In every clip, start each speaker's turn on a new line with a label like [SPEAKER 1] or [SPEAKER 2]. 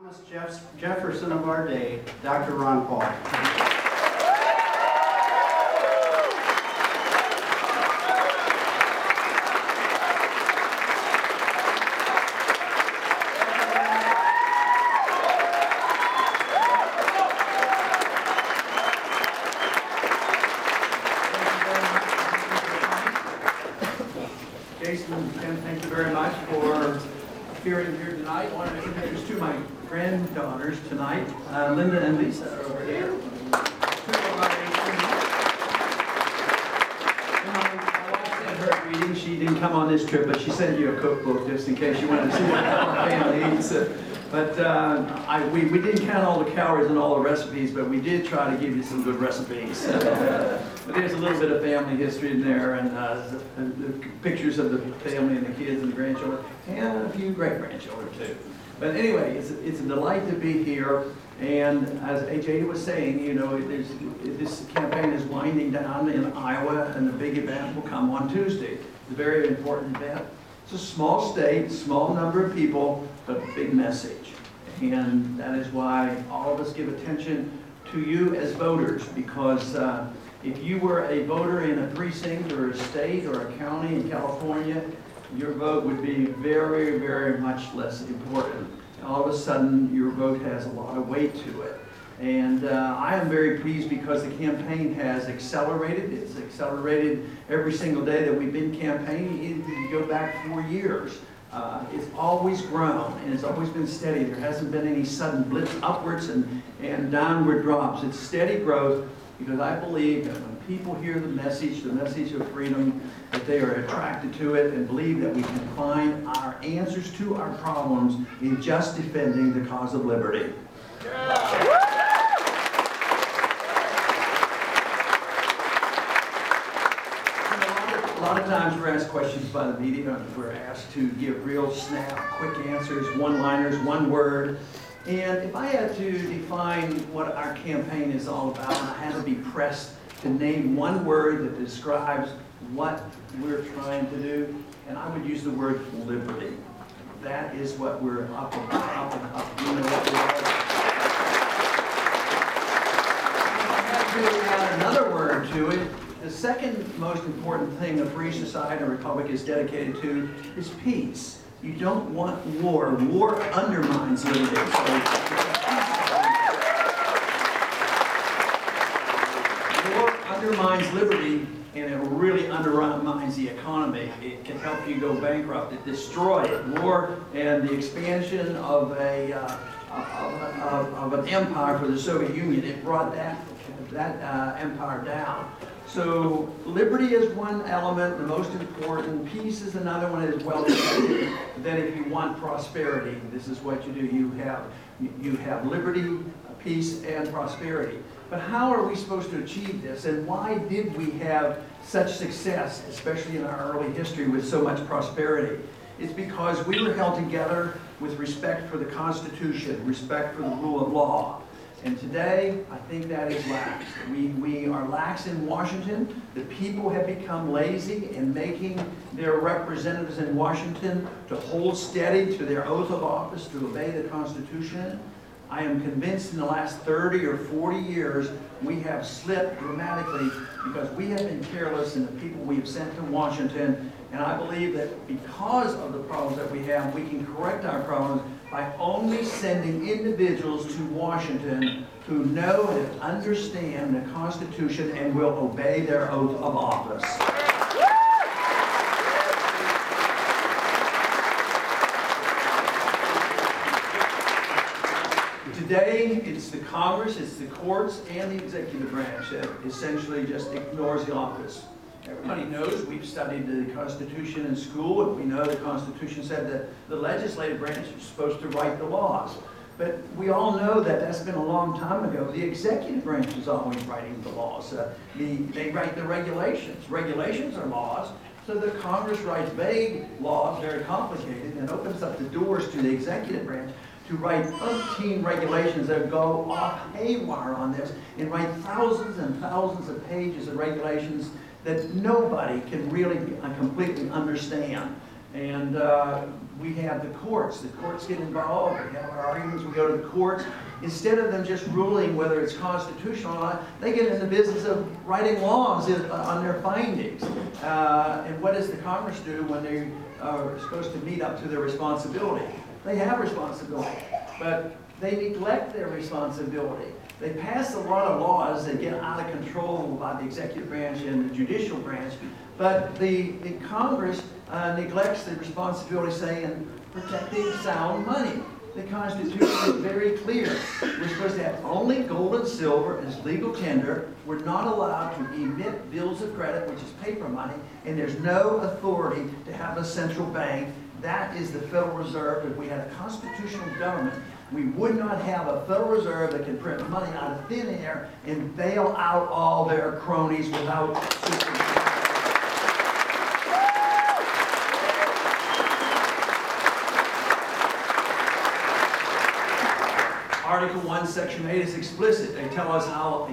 [SPEAKER 1] Thomas Jefferson of our day, Dr. Ron Paul.
[SPEAKER 2] Jason and Ken, thank you very much for appearing here tonight. I want to introduce two of my granddaughters tonight, Linda and Lisa are over here. My wife sent her a greeting. She didn't come on this trip, but she sent you a cookbook just in case you wanted to see what our family eats. But we didn't count all the calories and all the recipes, but we did try to give you some good recipes. But there's a little bit of family history in there, and the pictures of the family and the kids and the grandchildren, and a few great-grandchildren too. But anyway, it's a delight to be here. And as AJ was saying, you know, this campaign is winding down in Iowa, and the big event will come on Tuesday. It's a very important event. It's a small state, small number of people, but a big message. And that is why all of us give attention to you as voters, because if you were a voter in a precinct or a state or a county in California, your vote would be very, very much less important. All of a sudden, your vote has a lot of weight to it. And I am very pleased because the campaign has accelerated. It's accelerated every single day that we've been campaigning. If you go back 4 years, it's always grown and it's always been steady. There hasn't been any sudden blips upwards and downward drops. It's steady growth because I believe that when people hear the message of freedom, that they are attracted to it and believe that we can find our answers to our problems in just defending the cause of liberty. Yeah. A lot of times we're asked questions by the media, and we're asked to give real snap, quick answers, one-liners, one word. And if I had to define what our campaign is all about, and I had to be pressed to name one word that describes what we're trying to do, and I would use the word liberty. That is what we're up and up and up. You know what we're up. If I had to add another word to it, the second most important thing a free society or republic is dedicated to is peace. You don't want war. War undermines liberty. War undermines liberty, and it really undermines the economy. It can help you go bankrupt. It destroys it. War and the expansion of an empire for the Soviet Union, it brought that empire down. So liberty is one element, the most important. Peace is another one as well. Then if you want prosperity, this is what you do. You have liberty, peace, and prosperity. But how are we supposed to achieve this? And why did we have such success, especially in our early history, with so much prosperity? It's because we were held together with respect for the Constitution, respect for the rule of law. And today, I think that is lax. We are lax in Washington. The people have become lazy in making their representatives in Washington to hold steady to their oath of office, to obey the Constitution. I am convinced in the last 30 or 40 years, we have slipped dramatically because we have been careless in the people we have sent to Washington. And I believe that because of the problems that we have, we can correct our problems by only sending individuals to Washington who know and understand the Constitution and will obey their oath of office. Today, it's the Congress, it's the courts, and the executive branch that essentially just ignores the office. Everybody knows we've studied the Constitution in school, and we know the Constitution said that the legislative branch is supposed to write the laws. But we all know that that's been a long time ago. The executive branch is always writing the laws. They write the regulations. Regulations are laws. So the Congress writes vague laws, very complicated, and opens up the doors to the executive branch to write 13 regulations that go off haywire on this, and write thousands and thousands of pages of regulations that nobody can really completely understand. And we have the courts. The courts get involved. We have our arguments. We go to the courts. Instead of them just ruling whether it's constitutional or not, they get in the business of writing laws on their findings. And what does the Congress do when they are supposed to meet up to their responsibility? They have responsibility, but they neglect their responsibility. They pass a lot of laws that get out of control by the executive branch and the judicial branch, but the Congress neglects the responsibility, saying protecting sound money. The Constitution is very clear. We're supposed to have only gold and silver as legal tender. We're not allowed to emit bills of credit, which is paper money, and there's no authority to have a central bank. That is the Federal Reserve. If we had a constitutional government, we would not have a Federal Reserve that can print money out of thin air and bail out all their cronies without supervision. Article 1, Section 8 is explicit. They tell us how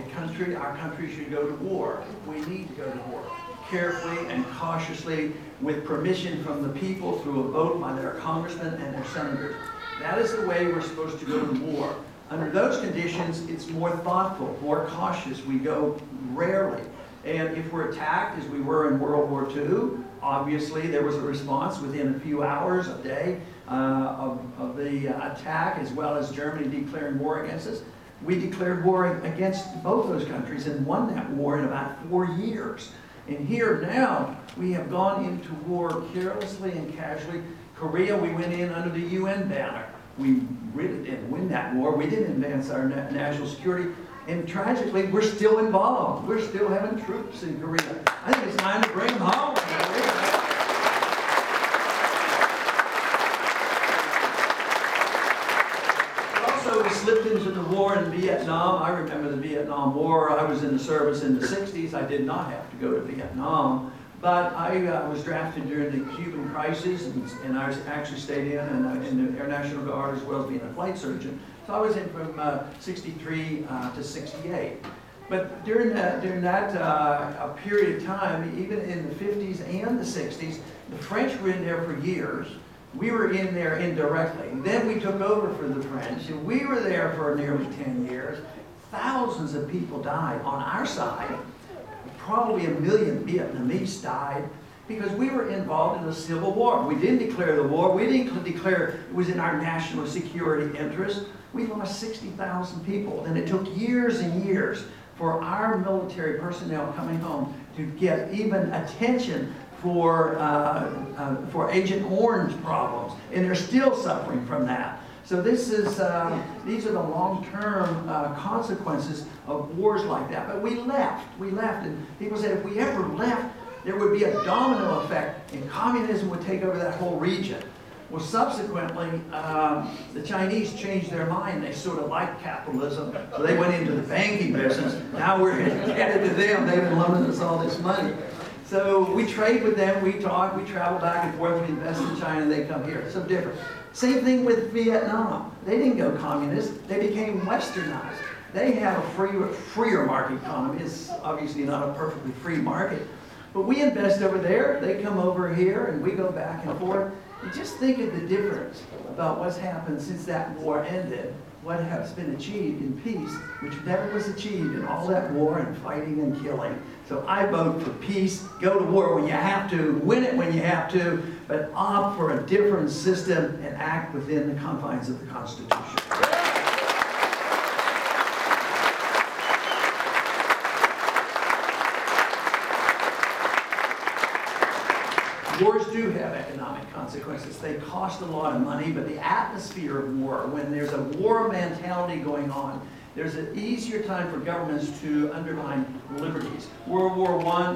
[SPEAKER 2] our country should go to war. We need to go to war carefully and cautiously with permission from the people through a vote by their congressmen and their senators. That is the way we're supposed to go to war. Under those conditions, it's more thoughtful, more cautious. We go rarely. And if we're attacked, as we were in World War II, obviously there was a response within a few hours, a day, of the attack, as well as Germany declaring war against us. We declared war against both those countries and won that war in about 4 years. And here now, we have gone into war carelessly and casually. Korea, we went in under the UN banner. We really didn't win that war. We didn't advance our national security. And tragically, we're still involved. We're still having troops in Korea. I think it's time to bring them home. Also, we slipped into the war in Vietnam. I remember the Vietnam War. I was in the service in the 60s. I did not have to go to Vietnam. But I was drafted during the Cuban crisis, and I actually stayed in the Air National Guard as well as being a flight surgeon. So I was in from 63 to 68. But during that period of time, even in the 50s and the 60s, the French were in there for years. We were in there indirectly. Then we took over for the French, and we were there for nearly 10 years. Thousands of people died on our side. Probably 1 million Vietnamese died because we were involved in a civil war. We didn't declare the war. We didn't declare it was in our national security interest. We lost 60,000 people. And it took years and years for our military personnel coming home to get even attention for Agent Orange problems. And they're still suffering from that. So this is, these are the long-term consequences of wars like that. But we left, and people said if we ever left, there would be a domino effect, and communism would take over that whole region. Well, subsequently, the Chinese changed their mind. They sort of liked capitalism, so they went into the banking business. Now we're headed to them. They've been loaning us all this money. So we trade with them, we talk, we travel back and forth, we invest in China, and they come here. It's so different. Same thing with Vietnam. They didn't go communist, they became westernized. They have a freer market economy. It's obviously not a perfectly free market. But we invest over there, they come over here, and we go back and forth. And just think of the difference about what's happened since that war ended, what has been achieved in peace, which never was achieved in all that war and fighting and killing. So I vote for peace. Go to war when you have to, win it when you have to, but opt for a different system and act within the confines of the Constitution. Wars do have economic consequences. They cost a lot of money, but the atmosphere of war, when there's a war mentality going on, there's an easier time for governments to undermine liberties. World War I,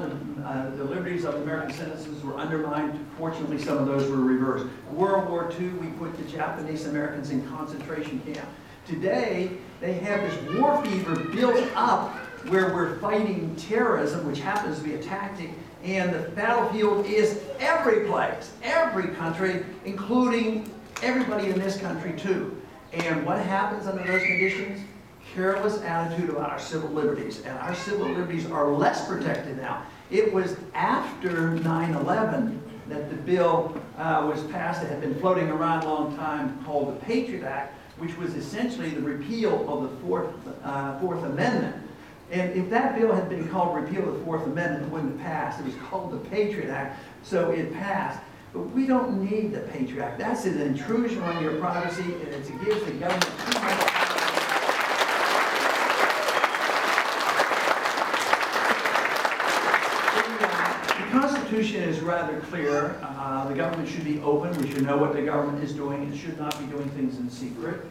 [SPEAKER 2] the liberties of American citizens were undermined. Fortunately, some of those were reversed. World War II, we put the Japanese Americans in concentration camp. Today, they have this war fever built up where we're fighting terrorism, which happens to be a tactic, and the battlefield is every place, every country, including everybody in this country too. And what happens under those conditions? Careless attitude about our civil liberties. And our civil liberties are less protected now. It was after 9/11 that the bill was passed that had been floating around a long time called the Patriot Act, which was essentially the repeal of the Fourth Amendment. And if that bill had been called repeal of the Fourth Amendment, it wouldn't have passed. It was called the Patriot Act, so it passed. But we don't need the Patriot Act. That's an intrusion on your privacy, and it gives the government too much power. The Constitution is rather clear. The government should be open. We should know what the government is doing. It should not be doing things in secret.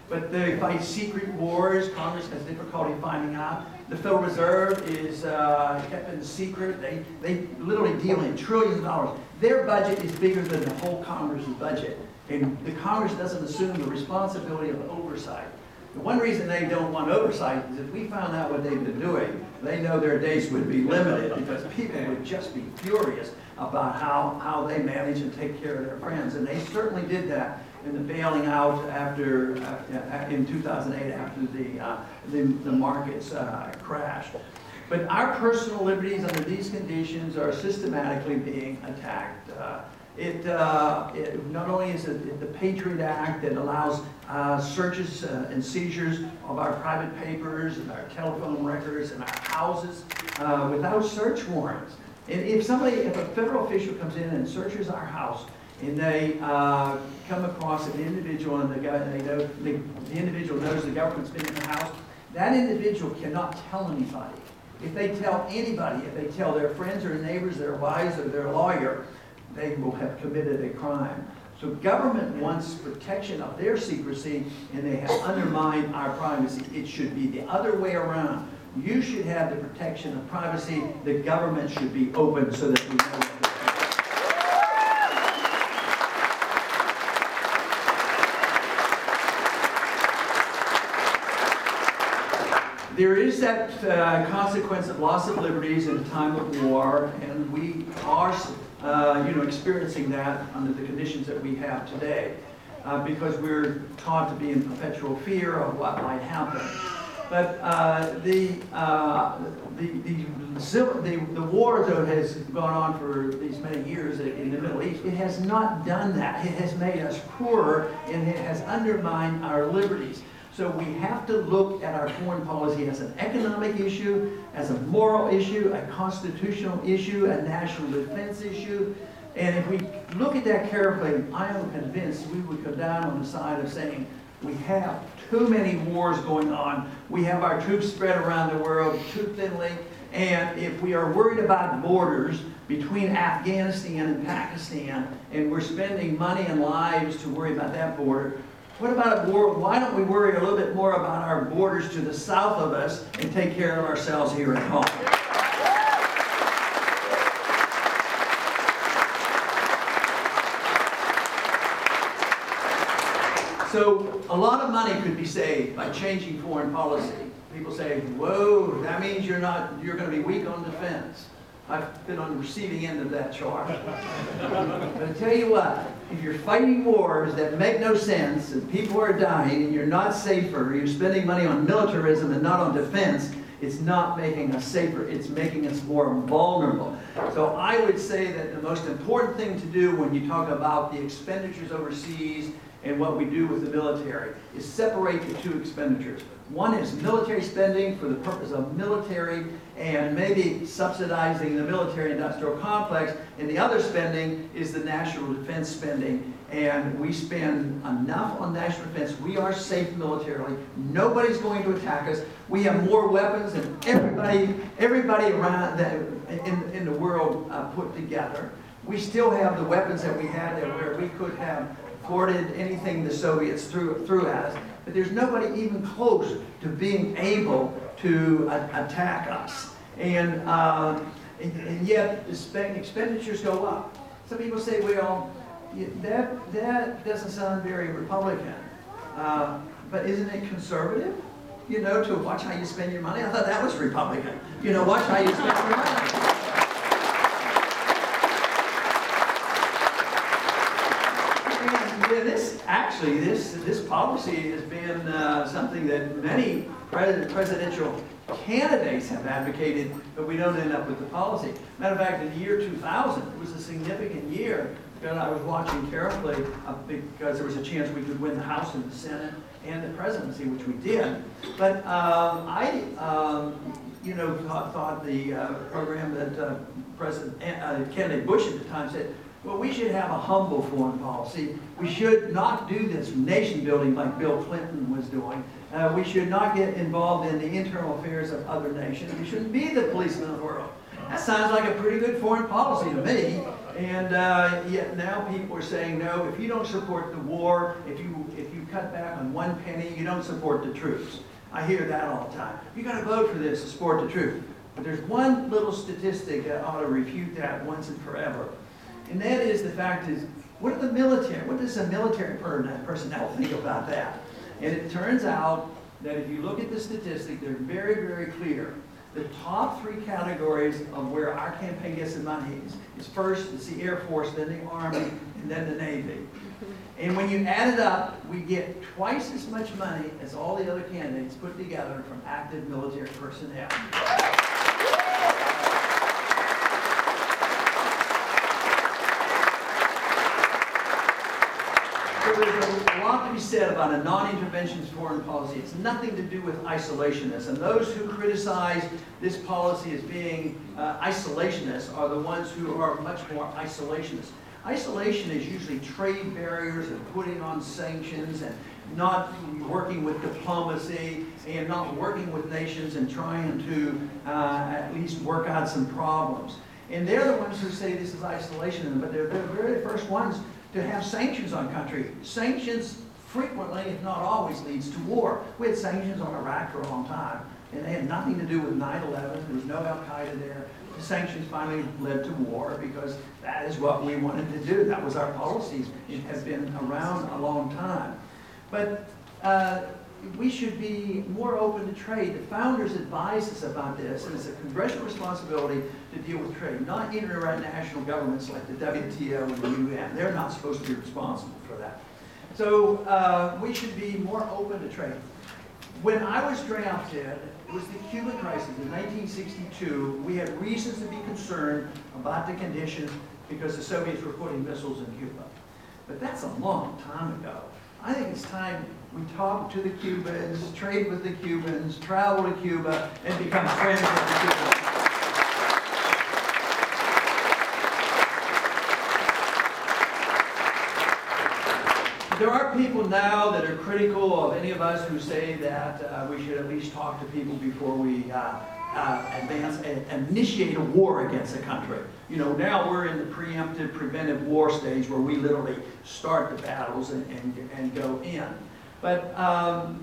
[SPEAKER 2] But they fight secret wars. Congress has difficulty finding out. The Federal Reserve is kept in secret. They literally deal in trillions of dollars. Their budget is bigger than the whole Congress's budget. And the Congress doesn't assume the responsibility of oversight. The one reason they don't want oversight is if we found out what they've been doing, they know their days would be limited because people would just be furious about how they manage and take care of their friends. And they certainly did that in the bailing out in 2008 after the markets crashed. But our personal liberties under these conditions are systematically being attacked. Not only is it the Patriot Act that allows searches and seizures of our private papers and our telephone records and our houses without search warrants. And if a federal official comes in and searches our house and they come across an individual and the individual knows the government's been in the house, that individual cannot tell anybody. If they tell anybody, if they tell their friends or neighbors, their wives or their lawyer, they will have committed a crime. So government wants protection of their secrecy, and they have undermined our privacy. It should be the other way around. You should have the protection of privacy. The government should be open so that we know what there is that consequence of loss of liberties in a time of war, and we are experiencing that under the conditions that we have today, because we're taught to be in perpetual fear of what might happen. But the war, though, has gone on for these many years in the Middle East. It has not done that. It has made us poorer, and it has undermined our liberties. So we have to look at our foreign policy as an economic issue, as a moral issue, a constitutional issue, a national defense issue. And if we look at that carefully, I am convinced we would go down on the side of saying we have too many wars going on. We have our troops spread around the world too thinly. And if we are worried about borders between Afghanistan and Pakistan, and we're spending money and lives to worry about that border, what about a war? Why don't we worry a little bit more about our borders to the south of us and take care of ourselves here at home? So a lot of money could be saved by changing foreign policy. People say, whoa, that means you're going to be weak on defense. I've been on the receiving end of that charge. But I tell you what, if you're fighting wars that make no sense and people are dying and you're not safer, you're spending money on militarism and not on defense, it's not making us safer, it's making us more vulnerable. So I would say that the most important thing to do when you talk about the expenditures overseas and what we do with the military is separate the two expenditures. One is military spending for the purpose of military and maybe subsidizing the military-industrial complex, and the other spending is the national defense spending. And we spend enough on national defense. We are safe militarily. Nobody's going to attack us. We have more weapons than everybody around in the world put together. We still have the weapons that we had there where we could have thwarted anything the Soviets threw at us. But there's nobody even close to being able to attack us. And yet the expenditures go up. Some people say, well, that doesn't sound very Republican. But isn't it conservative? You know, to watch how you spend your money? I thought that was Republican. You know, watch how you spend your money. This policy has been something that many presidential candidates have advocated, but we don't end up with the policy. Matter of fact, in the year 2000, it was a significant year because I was watching carefully because there was a chance we could win the House and the Senate and the presidency, which we did. But thought the program that President Kennedy Bush at the time said, well, we should have a humble foreign policy. We should not do this nation building like Bill Clinton was doing. We should not get involved in the internal affairs of other nations. We shouldn't be the policeman of the world. That sounds like a pretty good foreign policy to me. And yet now people are saying, no, if you don't support the war, if you cut back on one penny, you don't support the troops. I hear that all the time. You got to vote for this to support the troops. But there's one little statistic that ought to refute that once and forever. And that is the fact is, what does a military personnel think about that? And it turns out that if you look at the statistic, they're very, very clear. The top three categories of where our campaign gets the money is first, it's the Air Force, then the Army, and then the Navy. And when you add it up, we get twice as much money as all the other candidates put together from active military personnel. So there's a lot to be said about a non-interventionist foreign policy. It's nothing to do with isolationist. And those who criticize this policy as being isolationist are the ones who are much more isolationist. Isolation is usually trade barriers and putting on sanctions and not working with diplomacy and not working with nations and trying to at least work out some problems. And they're the ones who say this is isolation, but they're the very first ones to have sanctions on country. Sanctions frequently, if not always, leads to war. We had sanctions on Iraq for a long time, and they had nothing to do with 9/11. There was no Al-Qaeda there. The sanctions finally led to war because that is what we wanted to do. That was our policies. It has been around a long time. But we should be more open to trade. The founders advised us about this, and it's a congressional responsibility to deal with trade, not international governments like the WTO and the UN. They're not supposed to be responsible for that. So we should be more open to trade. When I was drafted, it was the Cuban crisis in 1962. We had reasons to be concerned about the conditions because the Soviets were putting missiles in Cuba. But that's a long time ago. I think it's time we talk to the Cubans, trade with the Cubans, travel to Cuba, and become friends with the Cubans. There are people now that are critical of any of us who say that we should at least talk to people before we initiate a war against a country. You know, now we're in the preemptive, preventive war stage where we literally start the battles and go in. But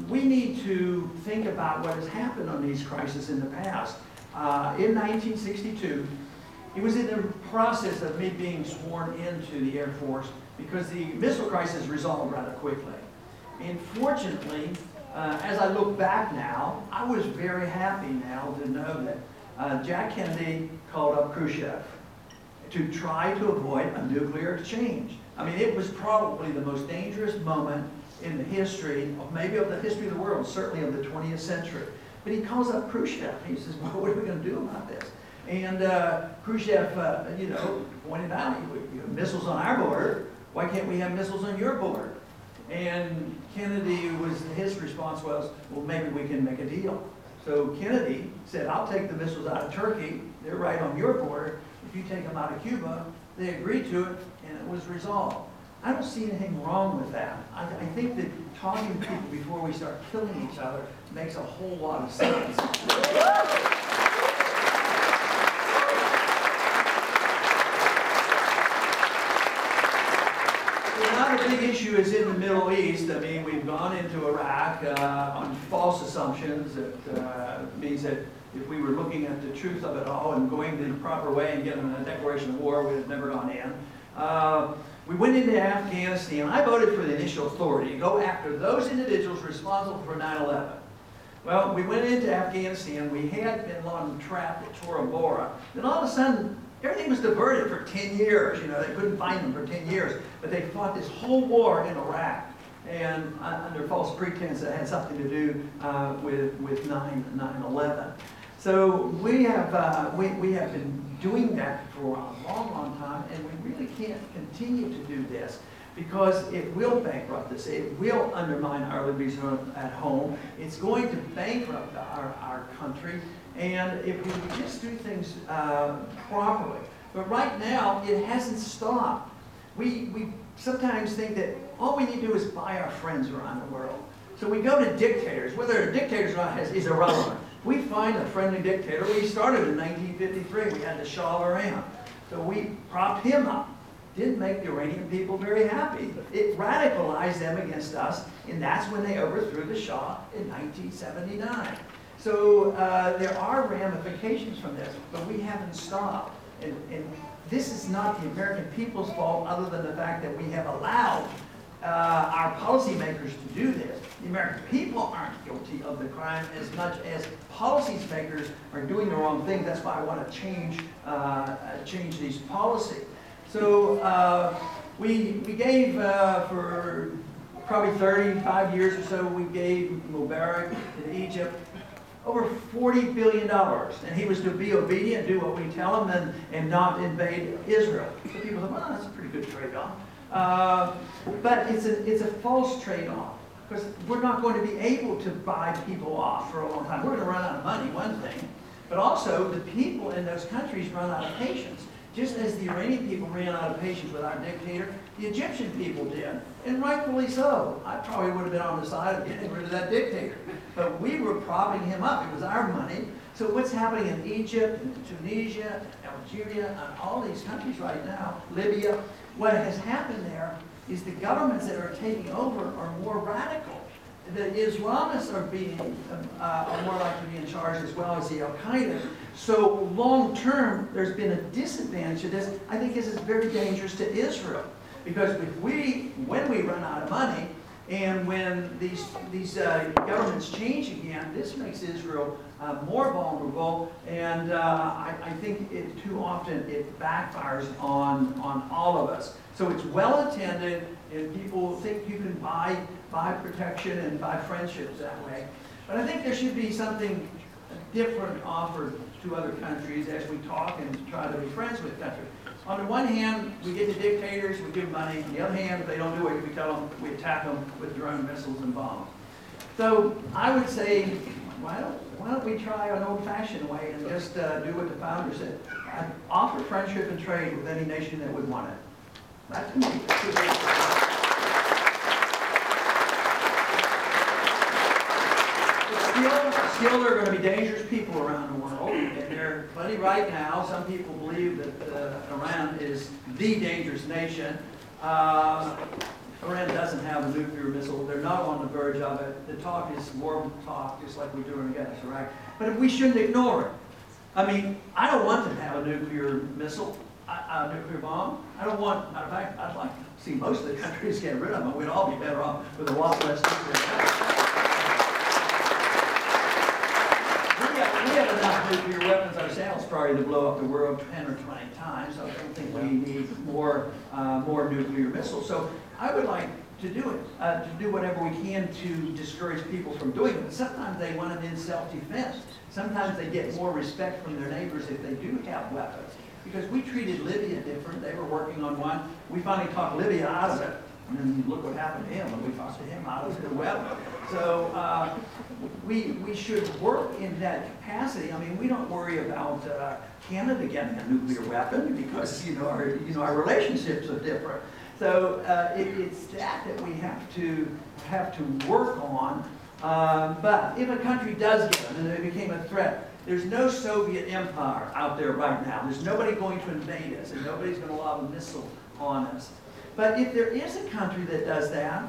[SPEAKER 2] we need to think about what has happened on these crises in the past. In 1962, it was in the process of me being sworn into the Air Force because the missile crisis resolved rather quickly. And fortunately, as I look back now, I was very happy now to know that Jack Kennedy called up Khrushchev to try to avoid a nuclear exchange. I mean, it was probably the most dangerous moment in the history, maybe of the history of the world, certainly of the 20th century. But he calls up Khrushchev. He says, well, what are we going to do about this? And Khrushchev, pointed out, you have missiles on our border. Why can't we have missiles on your border? And his response was, well, maybe we can make a deal. So Kennedy said, I'll take the missiles out of Turkey. They're right on your border. If you take them out of Cuba, they agreed to it, and it was resolved. I don't see anything wrong with that. I think that talking to people before we start killing each other makes a whole lot of sense. Another big issue is in the Middle East. I mean, we've gone into Iraq on false assumptions. That means that if we were looking at the truth of it all and going the proper way and getting a declaration of war, we'd have never gone in. We went into Afghanistan. I voted for the initial authority to go after those individuals responsible for 9/11. Well, we went into Afghanistan. We had bin Laden trapped at Tora Bora. Then all of a sudden, everything was diverted for 10 years. You know, they couldn't find them for 10 years. But they fought this whole war in Iraq. and under false pretense it had something to do with 9/11. So we have been doing that for a long time, and we really can't continue to do this because it will bankrupt us. It will undermine our liberties at home. It's going to bankrupt our country, and if we just do things properly. But right now, it hasn't stopped. We sometimes think that all we need to do is buy our friends around the world. So we go to dictators. Whether a dictator or not is irrelevant. We find a friendly dictator. We started in 1953. We had the Shah of Iran. So we propped him up. Didn't make the Iranian people very happy. It radicalized them against us, and that's when they overthrew the Shah in 1979. So there are ramifications from this, but we haven't stopped. And this is not the American people's fault, other than the fact that we have allowed our policymakers to do this. The American people aren't guilty of the crime as much as policymakers are doing the wrong thing. That's why I want to change these policies. So we gave for probably 35 years or so, we gave Mubarak in Egypt over $40 billion. And he was to be obedient, do what we tell him, and not invade Israel. So people thought, well, that's a pretty good trade-off. But it's a false trade-off, because we're not going to be able to buy people off for a long time. We're going to run out of money, one thing. But also, the people in those countries run out of patience. Just as the Iranian people ran out of patience with our dictator, the Egyptian people did, and rightfully so. I probably would have been on the side of getting rid of that dictator. But we were propping him up. It was our money. So what's happening in Egypt, and Tunisia, Algeria, and all these countries right now, Libya, what has happened there is the governments that are taking over are more radical. The Islamists are more likely to be in charge, as well as the Al-Qaeda. So long term, there's been a disadvantage to this. I think this is very dangerous to Israel, because when we run out of money, and when these governments change again, this makes Israel more vulnerable, and I think too often it backfires on all of us. So it's well intended, and people think you can buy protection and buy friendships that way. But I think there should be something different offered to other countries as we talk and try to be friends with countries. On the one hand, we get the dictators, we give them money. On the other hand, if they don't do it, we attack them with drone missiles and bombs. So I would say, why don't we try an old-fashioned way and just do what the founder said? Offer friendship and trade with any nation that would want it. That's me. Still, there are going to be dangerous people around the world, and there are plenty right now. Some people believe that Iran is the dangerous nation. Iran doesn't have a nuclear missile. They're not on the verge of it. The talk is warm talk, just like we're doing against Iraq. But we shouldn't ignore it. I mean, I don't want them to have a nuclear missile, a nuclear bomb. I don't want, matter of fact, I'd like to see most of the countries get rid of them. We'd all be better off with a lot less nuclear. We have enough nuclear weapons ourselves probably to blow up the world 10 or 20 times. So I don't think we need more nuclear missiles. So I would like to do it, to do whatever we can to discourage people from doing it. But sometimes they want it in self-defense. Sometimes they get more respect from their neighbors if they do have weapons. Because we treated Libya different. They were working on one. We finally talked Libya out of it. And then look what happened to him when we talked to him out of the weapon. So we should work in that capacity. I mean, we don't worry about Canada getting a nuclear weapon because our relationships are different. So it's that we have to work on. But if a country does get them and they became a threat, there's no Soviet empire out there right now. There's nobody going to invade us, and nobody's going to lob a missile on us. But if there is a country that does that,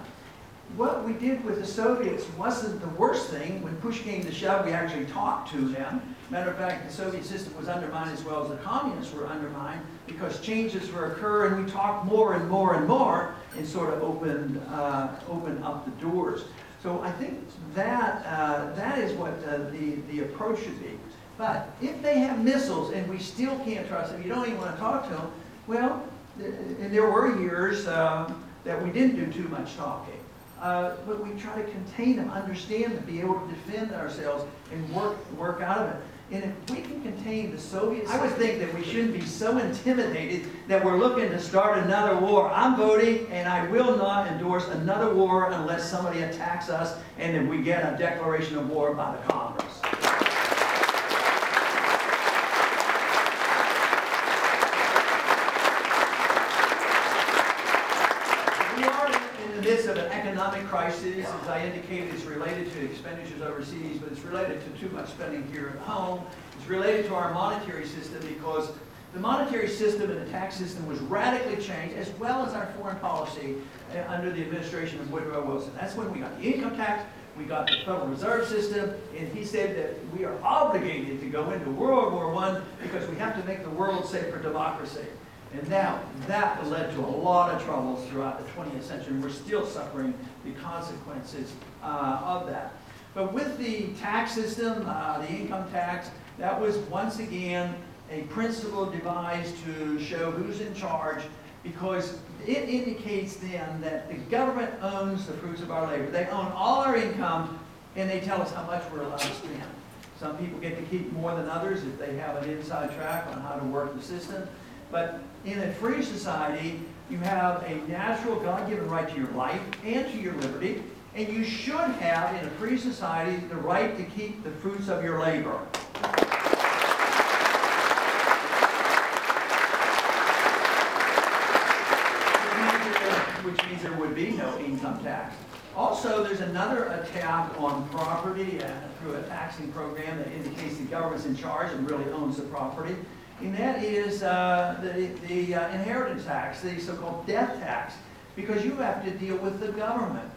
[SPEAKER 2] what we did with the Soviets wasn't the worst thing. When push came to shove, we actually talked to them. Matter of fact, the Soviet system was undermined as well as the communists were undermined because changes were occurring. We talked more and more and more and sort of opened up the doors. So I think that is what the approach should be. But if they have missiles and we still can't trust them, you don't even want to talk to them, well, and there were years that we didn't do too much talking. but we try to contain them, understand them, be able to defend ourselves, and work out of it. And if we can contain the Soviets, I would think that we shouldn't be so intimidated that we're looking to start another war. I'm voting, and I will not endorse another war unless somebody attacks us and then we get a declaration of war by the Congress. We are in the midst of an economic crisis. As I indicated, it's related to expenditures overseas, but it's related to too much spending here at home. It's related to our monetary system because the monetary system and the tax system was radically changed, as well as our foreign policy under the administration of Woodrow Wilson. That's when we got the income tax, we got the Federal Reserve System, and he said that we are obligated to go into World War I because we have to make the world safe for democracy. And now, that led to a lot of troubles throughout the 20th century, and we're still suffering the consequences of that. But with the tax system, the income tax, that was once again a principle devised to show who's in charge, because it indicates then that the government owns the fruits of our labor. They own all our income, and they tell us how much we're allowed to spend. Some people get to keep more than others if they have an inside track on how to work the system. But in a free society, you have a natural God-given right to your life and to your liberty, and you should have, in a free society, the right to keep the fruits of your labor. Which means there would be no income tax. Also, there's another attack on property through a taxing program that indicates the government's in charge and really owns the property. And that is the inheritance tax, the so-called death tax, because you have to deal with the government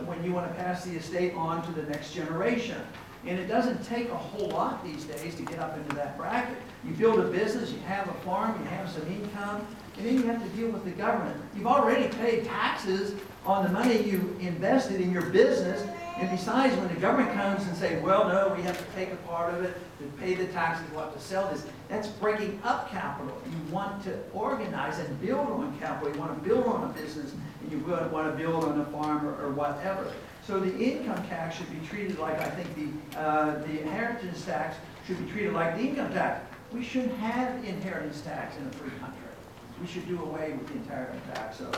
[SPEAKER 2] when you want to pass the estate on to the next generation. And it doesn't take a whole lot these days to get up into that bracket. You build a business, you have a farm, you have some income, and then you have to deal with the government. You've already paid taxes on the money you invested in your business, and besides, when the government comes and say, well, no, we have to take a part of it to pay the taxes, we'll have to sell this, that's breaking up capital. You want to organize and build on capital. You want to build on a business, and you want to build on a farm or whatever. So the income tax should be treated like, I think, the inheritance tax should be treated like the income tax. We shouldn't have inheritance tax in a free country. We should do away with the inheritance tax. So,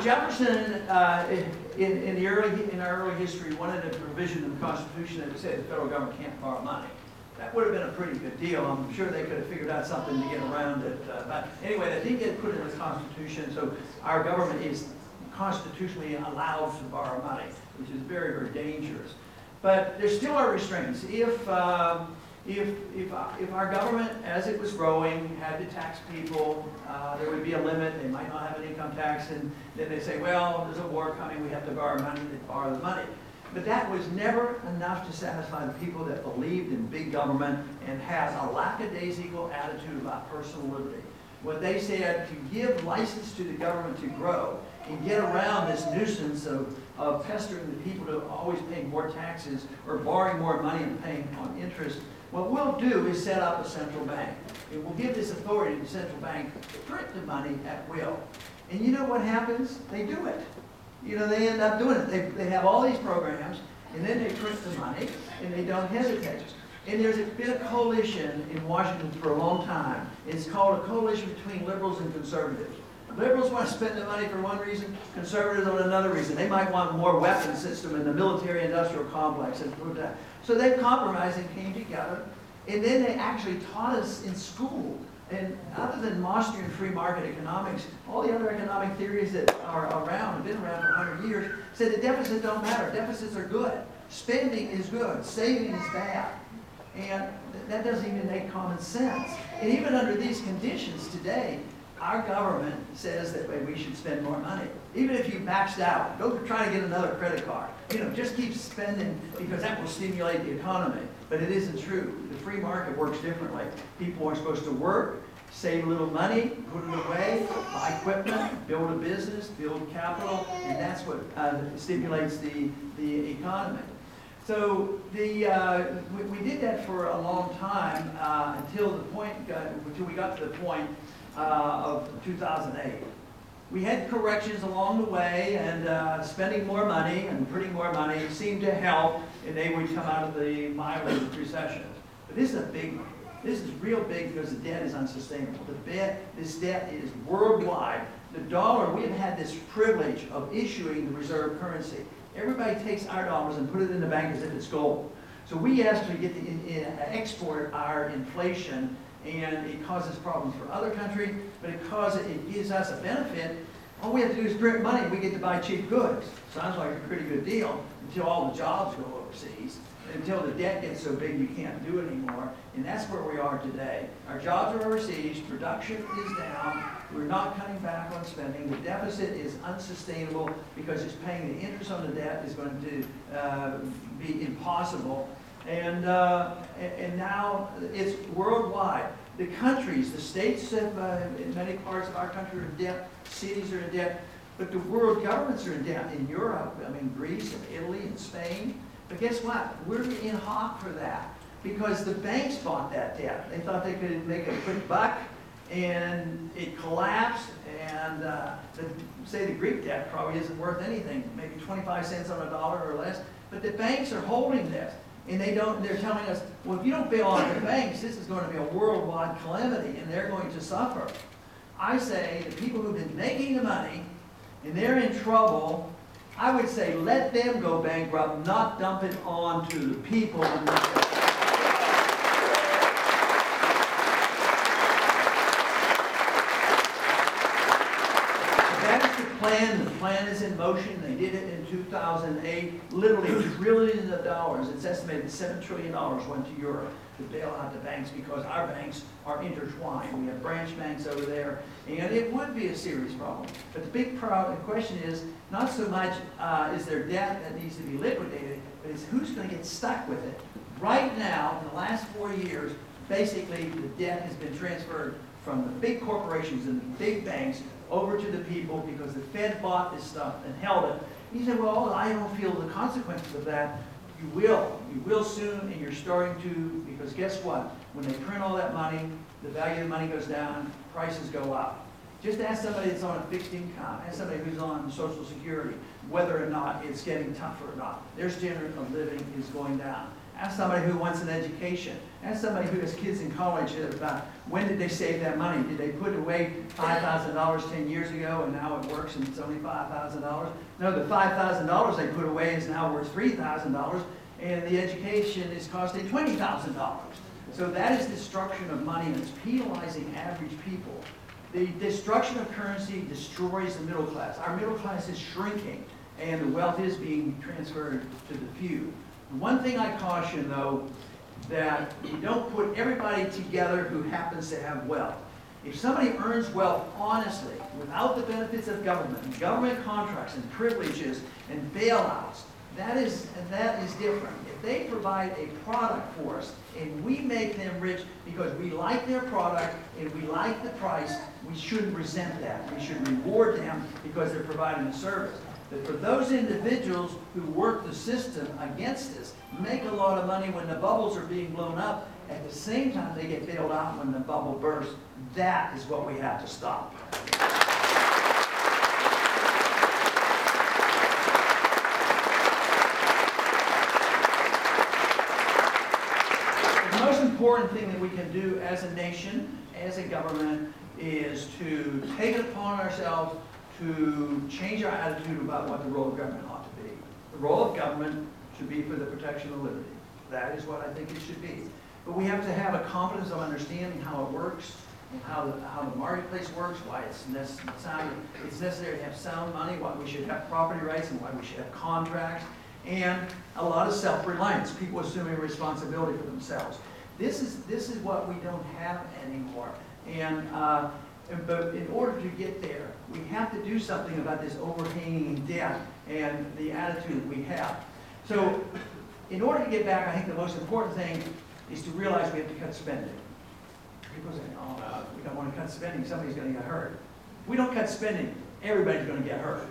[SPEAKER 2] Jefferson, in our early history, wanted a provision in the Constitution that said the federal government can't borrow money. That would have been a pretty good deal. I'm sure they could have figured out something to get around it. But anyway, they did get put in the Constitution, so our government is constitutionally allowed to borrow money, which is very, very dangerous. But there still are restraints. If our government, as it was growing, had to tax people, there would be a limit. They might not have an income tax, and then they say, well, there's a war coming, we have to borrow money. They borrow the money. But that was never enough to satisfy the people that believed in big government and had a lackadaisical attitude about personal liberty. What they said, to give license to the government to grow and get around this nuisance of pestering the people to always paying more taxes or borrowing more money and paying on interest, what we'll do is set up a central bank. And we'll give this authority to the central bank to print the money at will. And you know what happens? They do it. You know, they end up doing it. They have all these programs, and then they print the money, and they don't hesitate. And there's been a coalition in Washington for a long time. It's called a coalition between liberals and conservatives. Liberals want to spend the money for one reason, conservatives on another reason. They might want more weapons system in the military-industrial complex and prove that. So they compromised and came together, and then they actually taught us in school. And other than Austrian free market economics, all the other economic theories that are around, have been around for 100 years, said that deficits don't matter. Deficits are good. Spending is good. Saving is bad. And that doesn't even make common sense. And even under these conditions today, our government says that we should spend more money. Even if you maxed out, don't try to get another credit card. You know, just keep spending because that will stimulate the economy. But it isn't true. The free market works differently. People are supposed to work, save a little money, put it away, buy equipment, build a business, build capital, and that's what stimulates the economy. So we did that for a long time until we got to the point of 2008. We had corrections along the way, and spending more money and printing more money seemed to help, and they would come out of the mild recession. But this is a big one. This is real big because the debt is unsustainable. This debt is worldwide. The dollar, we have had this privilege of issuing the reserve currency. Everybody takes our dollars and put it in the bank as if it's gold. So we actually get to export our inflation, and it causes problems for other countries, but it gives us a benefit. All we have to do is print money and we get to buy cheap goods. Sounds like a pretty good deal until all the jobs go overseas, until the debt gets so big you can't do it anymore. And that's where we are today. Our jobs are overseas, production is down, we're not cutting back on spending, the deficit is unsustainable because just paying the interest on the debt is going to be impossible. And now it's worldwide. The countries, the states in many parts of our country are in debt, cities are in debt, but the world governments are in debt in Europe, Greece and Italy and Spain. But guess what? We're in hock for that because the banks bought that debt. They thought they could make a quick buck, and it collapsed, and say the Greek debt probably isn't worth anything, maybe 25 cents on a dollar or less, but the banks are holding this. And they're telling us, well, if you don't bail out the banks, this is going to be a worldwide calamity, and they're going to suffer. I say the people who've been making the money, and they're in trouble, I would say let them go bankrupt, not dump it on to the people. Plan. The plan is in motion. They did it in 2008. Literally trillions of dollars. It's estimated $7 trillion went to Europe to bail out the banks because our banks are intertwined. We have branch banks over there, and it would be a serious problem. But the big question is not so much is there debt that needs to be liquidated, but it's who's going to get stuck with it. Right now, in the last 4 years, basically the debt has been transferred from the big corporations and the big banks over to the people because the Fed bought this stuff and held it. He said, well, I don't feel the consequences of that. You will soon, and you're starting to, because guess what? When they print all that money, the value of the money goes down, prices go up. Just ask somebody that's on a fixed income, ask somebody who's on Social Security, whether or not it's getting tougher or not. Their standard of living is going down. Ask somebody who wants an education. Ask somebody who has kids in college about when did they save that money? Did they put away $5,000 10 years ago and now it works and it's only $5,000? No, the $5,000 they put away is now worth $3,000, and the education is costing $20,000. So that is destruction of money, and it's penalizing average people. The destruction of currency destroys the middle class. Our middle class is shrinking, and the wealth is being transferred to the few. One thing I caution, though, that you don't put everybody together who happens to have wealth. If somebody earns wealth honestly, without the benefits of government contracts and privileges and bailouts, that is different. If they provide a product for us and we make them rich because we like their product and we like the price, we shouldn't resent that. We should reward them because they're providing a service. But for those individuals who work the system against us, make a lot of money when the bubbles are being blown up, at the same time they get bailed out when the bubble bursts, that is what we have to stop. The most important thing that we can do as a nation, as a government, is to take it upon ourselves to change our attitude about what the role of government ought to be. The role of government should be for the protection of liberty. That is what I think it should be. But we have to have a confidence of understanding how it works, and how the marketplace works, why it's necessary to have sound money, why we should have property rights, and why we should have contracts, and a lot of self-reliance, people assuming responsibility for themselves. This is what we don't have anymore. But in order to get there, we have to do something about this overhanging debt and the attitude that we have. So in order to get back, I think the most important thing is to realize we have to cut spending. People say, oh, we don't want to cut spending, somebody's going to get hurt. If we don't cut spending, everybody's going to get hurt.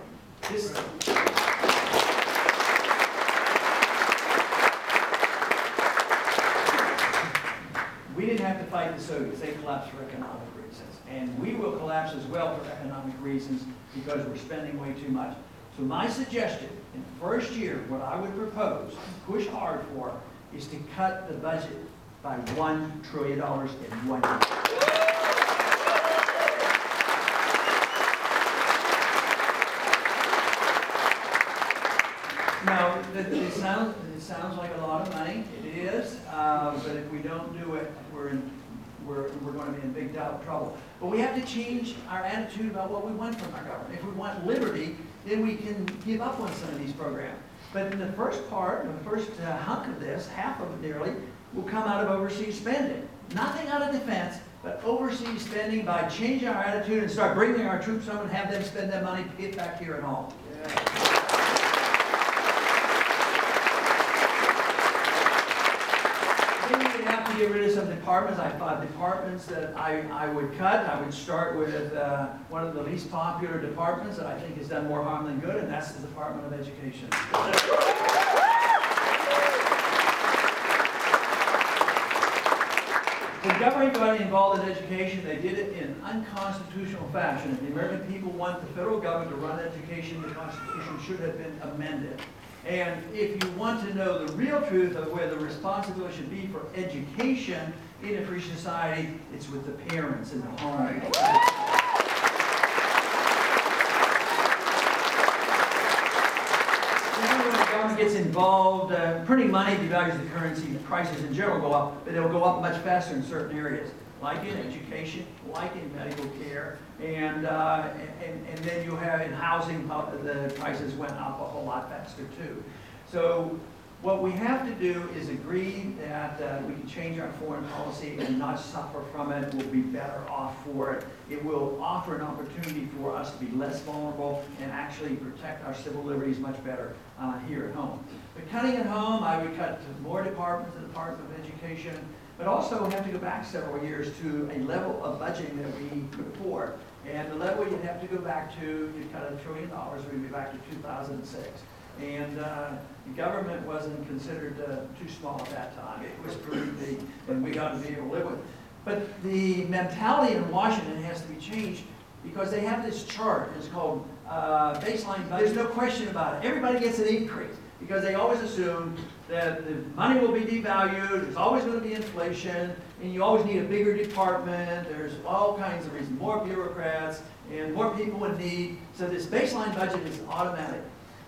[SPEAKER 2] We didn't have to fight the Soviets. They collapsed for economic reasons. And we will collapse as well for economic reasons because we're spending way too much. So my suggestion, in the first year, what I would propose, push hard for, is to cut the budget by $1 trillion in 1 year. Now, it sounds like a lot of money. It is, but if we don't do it, we're going to be in big trouble. But we have to change our attitude about what we want from our government. If we want liberty, then we can give up on some of these programs. But in the first part, the first hunk of this, half of it nearly, will come out of overseas spending. Nothing out of defense, but overseas spending by changing our attitude and start bringing our troops home and have them spend that money to get back here at home. Then we have to get rid of some departments. I have 5 departments that I would cut. I would start with one of the least popular departments that I think has done more harm than good, and that's the Department of Education. The government got involved in education. They did it in unconstitutional fashion. If the American people want the federal government to run education, the Constitution should have been amended. And if you want to know the real truth of where the responsibility should be for education in a free society, it's with the parents in the home. When the government gets involved, printing money devalues the currency, the prices in general go up, but they'll go up much faster in certain areas, like in education, like in medical care, and then you have in housing, the prices went up a whole lot faster too. So what we have to do is agree that we can change our foreign policy and not suffer from it. We'll be better off for it. It will offer an opportunity for us to be less vulnerable and actually protect our civil liberties much better here at home. But cutting at home, I would cut to more departments, the Department of Education, but also we have to go back several years to a level of budgeting that we could afford. And the level you'd have to go back to, you'd cut $1 trillion, we'd be back to 2006. And the government wasn't considered too small at that time. It was pretty big, and we got to be able to live with it. But the mentality in Washington has to be changed because they have this chart. It's called baseline budget. There's no question about it. Everybody gets an increase because they always assume that the money will be devalued, there's always going to be inflation, and you always need a bigger department. There's all kinds of reasons, more bureaucrats and more people in need. So this baseline budget is automatic.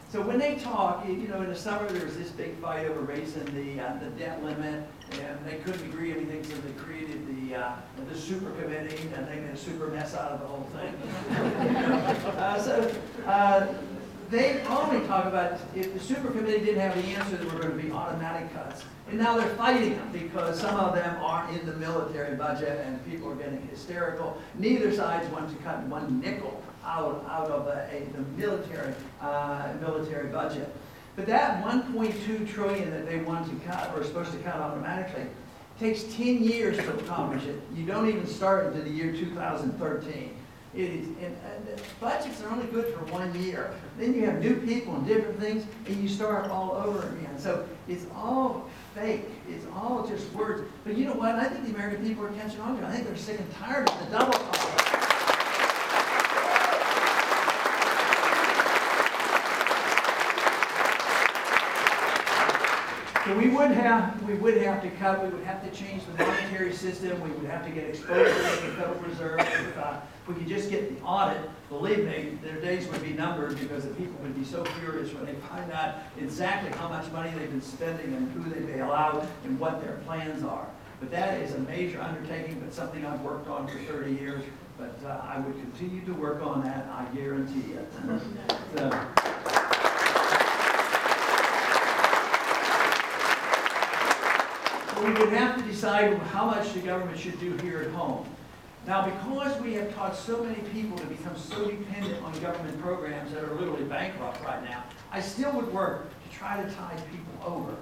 [SPEAKER 2] So when they talk, you know, in the summer there was this big fight over raising the debt limit, and they couldn't agree anything, so they created the super committee, and they made a super mess out of the whole thing. They only talk about if the super committee didn't have the answer, there were going to be automatic cuts. And now they're fighting them because some of them aren't in the military budget and people are getting hysterical. Neither side wants to cut 1 nickel out of the military budget. But that $1.2 trillion that they want to cut, or are supposed to cut automatically, takes 10 years to accomplish it. You don't even start until the year 2013. It is, and budgets are only good for 1 year. Then you have new people and different things, and you start all over again. So it's all fake. It's all just words. But you know what? I think the American people are catching on to it. I think they're sick and tired of the double talk. So we would have to cut. We would have to change the monetary system. We would have to get exposure to the Federal Reserve. If we could just get the audit, believe me, their days would be numbered because the people would be so furious when they find out exactly how much money they've been spending and who they bail out and what their plans are. But that is a major undertaking, but something I've worked on for 30 years. But I would continue to work on that, I guarantee it. We would have to decide how much the government should do here at home. Now, because we have taught so many people to become so dependent on government programs that are literally bankrupt right now, I still would work to try to tide people over.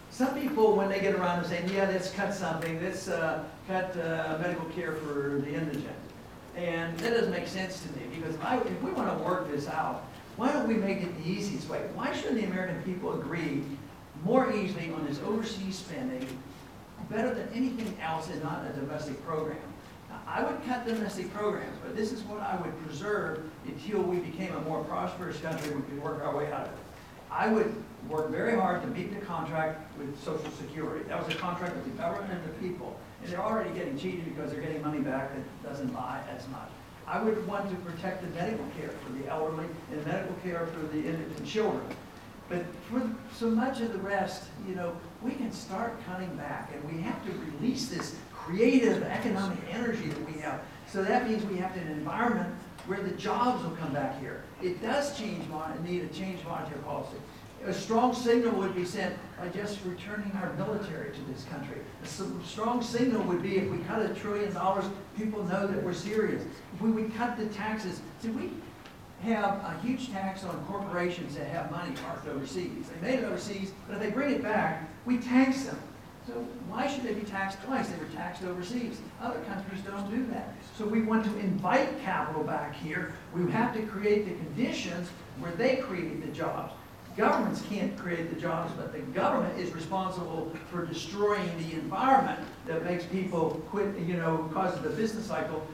[SPEAKER 2] Some people, when they get around and say, yeah, let's cut something, let's cut medical care for the indigent. And that doesn't make sense to me, because if we want to work this out, why don't we make it the easiest way? Why shouldn't the American people agree more easily on this overseas spending better than anything else is not a domestic program. Now, I would cut domestic programs, but this is what I would preserve until we became a more prosperous country and we could work our way out of it. I would work very hard to meet the contract with Social Security. That was a contract with the government and the people. And they're already getting cheated because they're getting money back that doesn't buy as much. I would want to protect the medical care for the elderly and medical care for the infant children. But for so much of the rest, you know, we can start cutting back, and we have to release this creative economic energy that we have. So that means we have an environment where the jobs will come back here. It does need a change monetary policy. A strong signal would be sent by just returning our military to this country. A strong signal would be if we cut $1 trillion, people know that we're serious. If we would cut the taxes, see, we have a huge tax on corporations that have money parked overseas. They made it overseas, but if they bring it back, we tax them. So why should they be taxed twice? They were taxed overseas. Other countries don't do that. So we want to invite capital back here. We have to create the conditions where they create the jobs. Governments can't create the jobs, but the government is responsible for destroying the environment that makes people quit, you know, causes the business cycle,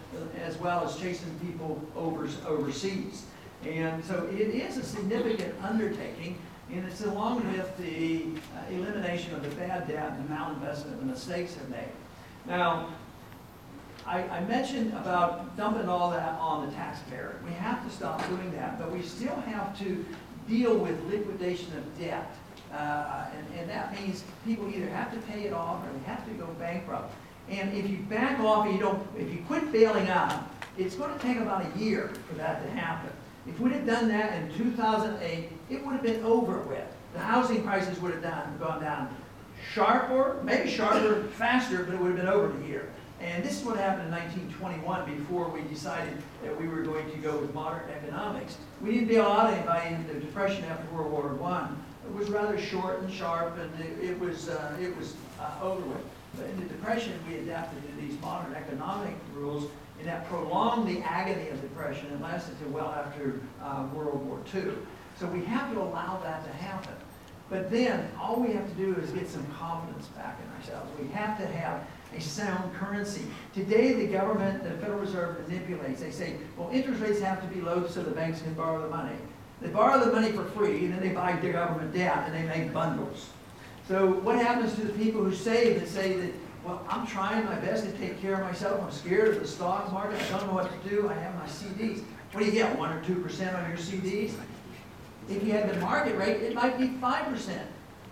[SPEAKER 2] as well as chasing people overseas. And so it is a significant undertaking, and it's along with the elimination of the bad debt and the malinvestment the mistakes have made. Now, I mentioned about dumping all that on the taxpayer. We have to stop doing that, but we still have to deal with liquidation of debt. And that means people either have to pay it off or they have to go bankrupt. And if you back off, if you quit bailing out, it's going to take about a year for that to happen. If we'd have done that in 2008, it would have been over with. The housing prices would have gone down sharper, maybe sharper, faster, but it would have been over in a year. And this is what happened in 1921 before we decided that we were going to go with modern economics. We didn't bail out anybody in the Depression after World War I. It was rather short and sharp, and it was over with. But in the Depression, we adapted to these modern economic rules, and that prolonged the agony of depression and lasted until well after World War II. So we have to allow that to happen. But then all we have to do is get some confidence back in ourselves. We have to have a sound currency. Today, the government, the Federal Reserve manipulates. They say, well, interest rates have to be low so the banks can borrow the money. They borrow the money for free, and then they buy the government debt, and they make bundles. So what happens to the people who save and say that, well, I'm trying my best to take care of myself. I'm scared of the stock market. I don't know what to do. I have my CDs. What do you get, 1 or 2% on your CDs? If you had the market rate, it might be 5%.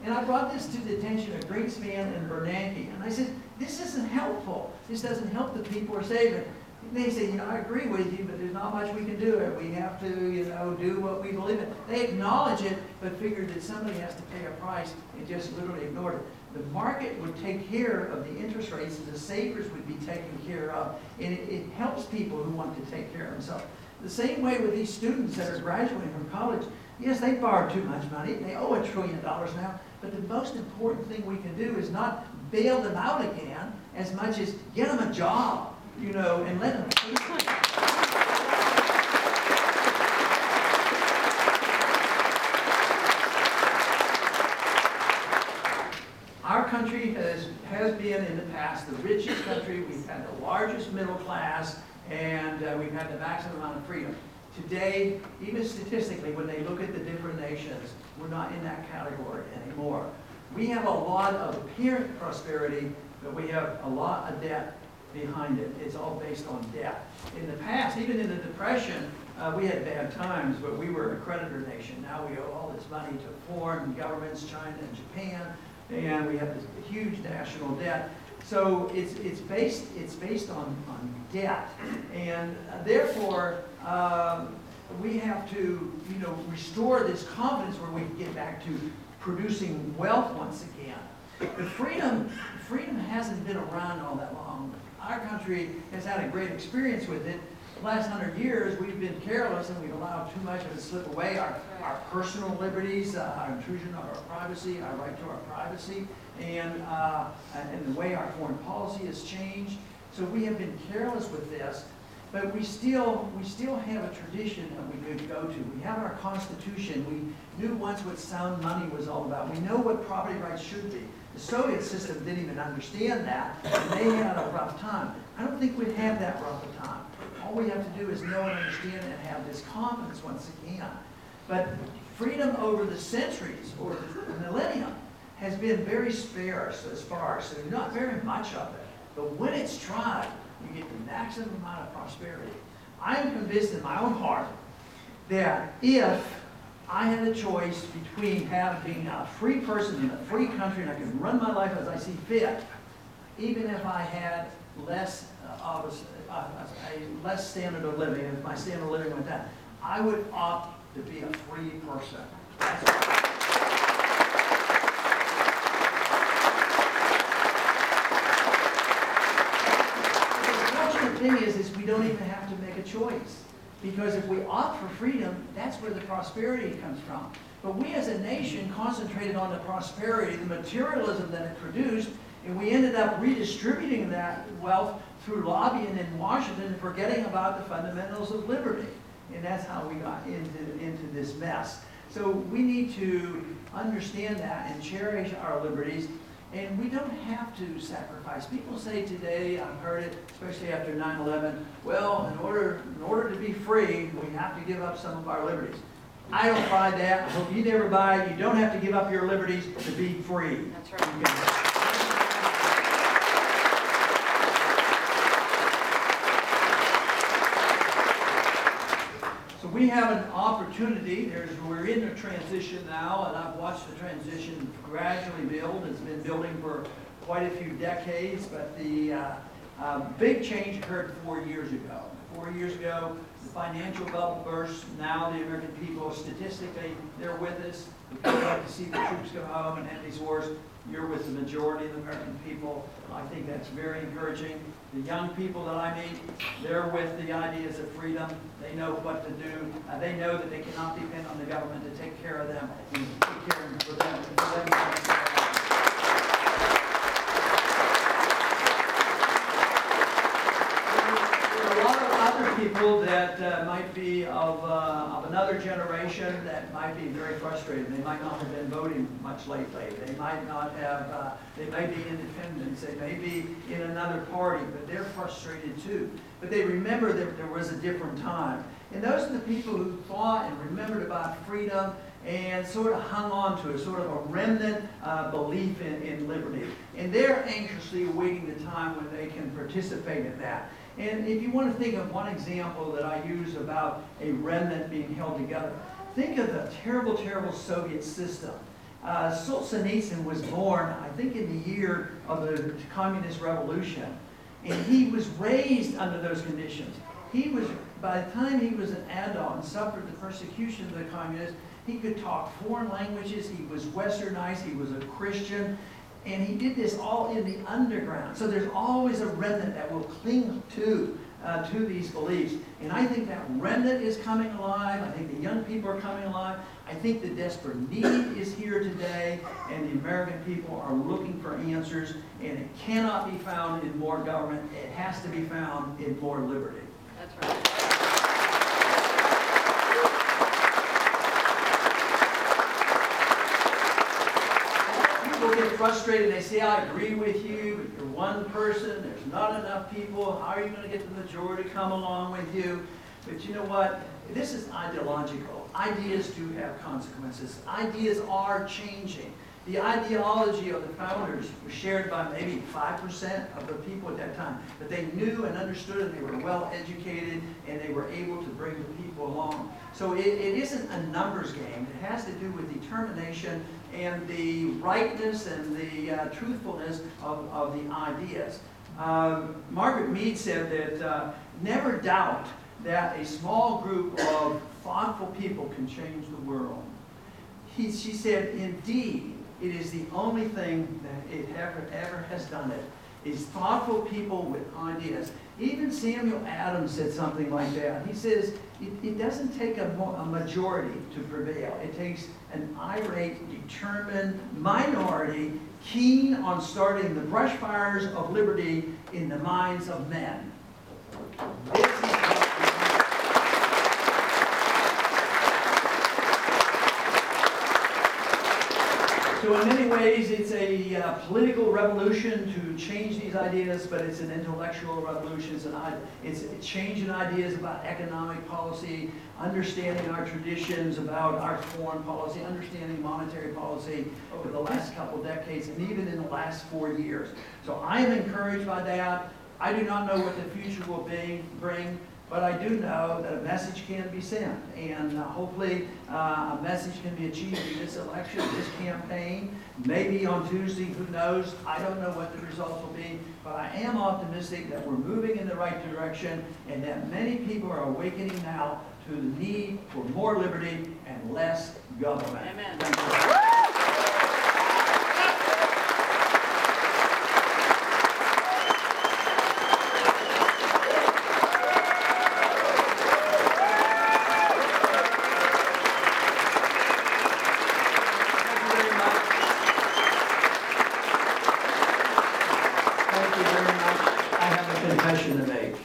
[SPEAKER 2] And I brought this to the attention of Greenspan and Bernanke, and I said, this isn't helpful. This doesn't help the people who are saving. And they say, you know, I agree with you, but there's not much we can do. We have to, you know, do what we believe in. They acknowledge it, but figured that somebody has to pay a price and just literally ignored it. The market would take care of the interest rates, and the savers would be taken care of. And it helps people who want to take care of themselves. The same way with these students that are graduating from college. Yes, they borrowed too much money. They owe $1 trillion now. But the most important thing we can do is not bail them out again as much as get them a job, you know, and let them pay for it. Our country has been in the past the richest country. We've had the largest middle class, and we've had the maximum amount of freedom. Today, even statistically, when they look at the different nations, we're not in that category anymore. We have a lot of apparent prosperity, but we have a lot of debt behind it. It's all based on debt. In the past, even in the Depression, we had bad times, but we were a creditor nation. Now we owe all this money to foreign governments, China and Japan, and we have this huge national debt. So it's based on debt, and therefore we have to, you know, restore this confidence where we can get back to producing wealth once again. But freedom hasn't been around all that long. Our country has had a great experience with it. The last 100 years, we've been careless and we've allowed too much of it to slip away. Our personal liberties, our intrusion of our privacy, our right to our privacy, and the way our foreign policy has changed. So we have been careless with this, but we still have a tradition that we could go to. We have our Constitution. We knew once what sound money was all about. We know what property rights should be. The Soviet system didn't even understand that, and they had a rough time. I don't think we'd have that rough a time. All we have to do is know and understand and have this confidence once again. But freedom over the centuries or the millennium has been very sparse as far as, so not very much of it. But when it's tried, you get the maximum amount of prosperity. I am convinced in my own heart that if I had a choice between being a free person in a free country and I could run my life as I see fit, even if I had less less standard of living, if my standard of living went down, I would opt to be a free person. The fortunate thing is we don't even have to make a choice. Because if we opt for freedom, that's where the prosperity comes from. But we as a nation concentrated on the prosperity, the materialism that it produced, and we ended up redistributing that wealth through lobbying in Washington and forgetting about the fundamentals of liberty. And that's how we got into this mess. So we need to understand that and cherish our liberties. And we don't have to sacrifice. People say today, I've heard it, especially after 9/11, well, in order to be free, we have to give up some of our liberties. I don't buy that. I hope you never buy it. You don't have to give up your liberties to be free.
[SPEAKER 3] That's right.
[SPEAKER 2] So we have an opportunity. We're in a transition now, and I've watched the transition gradually build. It's been building for quite a few decades, but the big change occurred 4 years ago. 4 years ago, the financial bubble burst. Now the American people, statistically, they're with us. We would like to see the troops go home and end these wars. You're with the majority of the American people. I think that's very encouraging. The young people that I meet, they're with the ideas of freedom. They know what to do. They know that they cannot depend on the government to take care of them and take care of them. People that might be of another generation that might be very frustrated. They might not have been voting much lately. They might not have, they may be independents. They may be in another party, but they're frustrated too. But they remember that there was a different time. And those are the people who thought and remembered about freedom and sort of hung on to it, sort of a remnant belief in liberty. And they're anxiously awaiting the time when they can participate in that. And if you want to think of one example that I use about a remnant being held together, think of the terrible, terrible Soviet system. Solzhenitsyn was born, I think, in the year of the Communist Revolution. And he was raised under those conditions. He was, by the time he was an adult and suffered the persecution of the communists, he could talk foreign languages, he was westernized, he was a Christian. And he did this all in the underground. So there's always a remnant that will cling to these beliefs. And I think that remnant is coming alive. I think the young people are coming alive. I think the desperate need is here today. And the American people are looking for answers. And it cannot be found in more government. It has to be found in more liberty.
[SPEAKER 3] That's right.
[SPEAKER 2] People get frustrated. They say, I agree with you, but you're one person. There's not enough people. How are you going to get the majority to come along with you? But you know what? This is ideological. Ideas do have consequences. Ideas are changing. The ideology of the founders was shared by maybe 5% of the people at that time. But they knew and understood, and they were well educated, and they were able to bring the people along. So it isn't a numbers game. It has to do with determination and the rightness and the truthfulness of the ideas. Margaret Mead said that never doubt that a small group of thoughtful people can change the world. She said, indeed, it is the only thing that it ever has done it, is thoughtful people with ideas. Even Samuel Adams said something like that. He says, it doesn't take a majority to prevail. It takes an irate, determined minority keen on starting the brush fires of liberty in the minds of men. This is So So in many ways, it's a political revolution to change these ideas, but it's an intellectual revolution. It's a change in ideas about economic policy, understanding our traditions about our foreign policy, understanding monetary policy over the last couple of decades, and even in the last 4 years. So I am encouraged by that. I do not know what the future will bring, but I do know that a message can be sent, and hopefully a message can be achieved in this election, this campaign. Maybe on Tuesday, who knows? I don't know what the results will be, but I am optimistic that we're moving in the right direction and that many people are awakening now to the need for more liberty and less government.
[SPEAKER 4] Amen.
[SPEAKER 2] Thank you. Confession to make.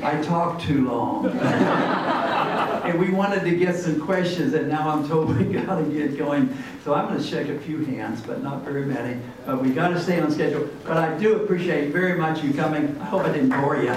[SPEAKER 2] I talked too long. And we wanted to get some questions, and now I'm told we got to get going. So I'm going to shake a few hands, but not very many. But we got to stay on schedule. But I do appreciate very much you coming. I hope I didn't bore you.